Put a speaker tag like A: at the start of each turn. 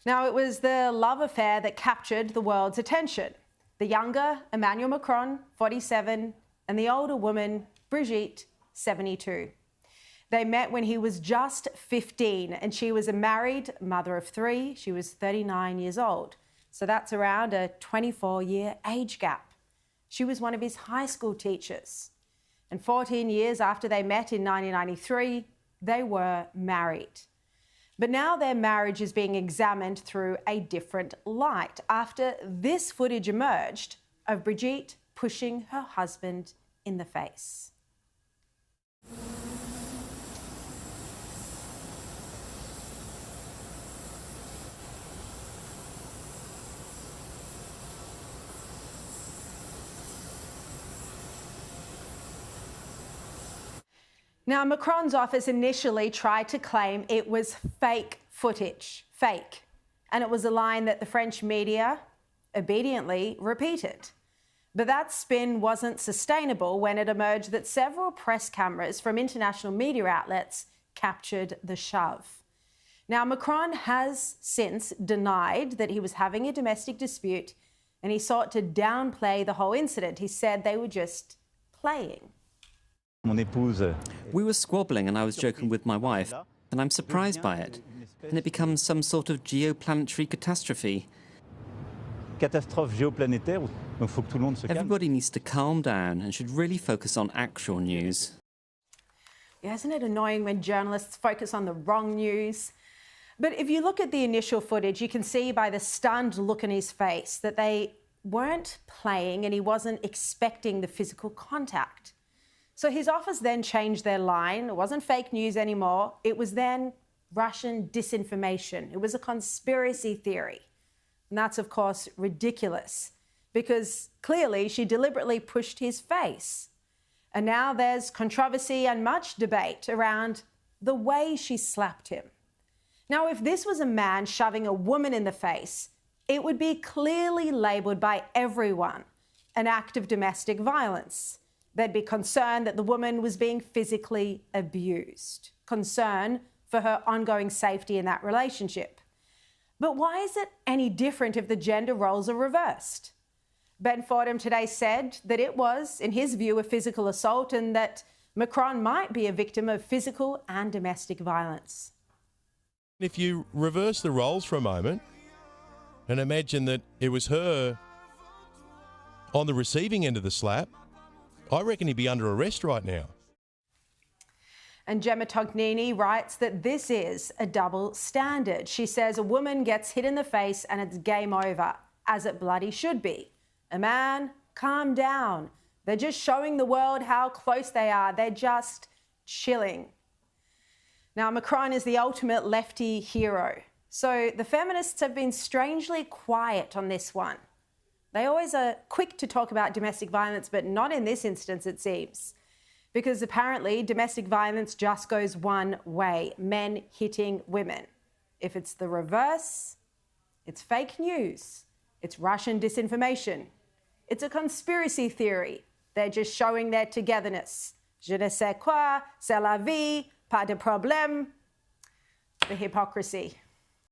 A: Now, it was the love affair that captured the world's attention. The younger, Emmanuel Macron, 47, and the older woman, Brigitte, 72. They met when he was just 15 and she was a married mother of 3. She was 39 years old. So that's around a 24-year age gap. She was one of his high school teachers. And 14 years after they met in 1993, they were married. But now their marriage is being examined through a different light after this footage emerged of Brigitte pushing her husband in the face. Now, Macron's office initially tried to claim it was fake footage, fake, and it was a line that the French media obediently repeated. But that spin wasn't sustainable when it emerged that several press cameras from international media outlets captured the shove. Now, Macron has since denied that he was having a domestic dispute, and he sought to downplay the whole incident. He said they were just playing.
B: We were squabbling and I was joking with my wife, and I'm surprised by it. And it becomes some sort of geoplanetary catastrophe. Everybody needs to calm down and should really focus on actual news.
A: Yeah, isn't it annoying when journalists focus on the wrong news? But if you look at the initial footage, you can see by the stunned look in his face that they weren't playing and he wasn't expecting the physical contact. So his office then changed their line. It wasn't fake news anymore. It was then Russian disinformation. It was a conspiracy theory. And that's, of course, ridiculous because clearly she deliberately pushed his face. And now there's controversy and much debate around the way she slapped him. Now, if this was a man shoving a woman in the face, it would be clearly labelled by everyone an act of domestic violence. They'd be concerned that the woman was being physically abused, concern for her ongoing safety in that relationship. But why is it any different if the gender roles are reversed? Ben Fordham today said that it was, in his view, a physical assault and that Macron might be a victim of physical and domestic violence.
C: If you reverse the roles for a moment and imagine that it was her on the receiving end of the slap, I reckon he'd be under arrest right now.
A: And Gemma Tognini writes that this is a double standard. She says a woman gets hit in the face and it's game over, as it bloody should be. A man, calm down. They're just showing the world how close they are. They're just chilling. Now, Macron is the ultimate lefty hero. So the feminists have been strangely quiet on this one. They always are quick to talk about domestic violence, but not in this instance, it seems. Because apparently domestic violence just goes one way, men hitting women. If it's the reverse, it's fake news. It's Russian disinformation. It's a conspiracy theory. They're just showing their togetherness. Je ne sais quoi, c'est la vie, pas de problème. The hypocrisy.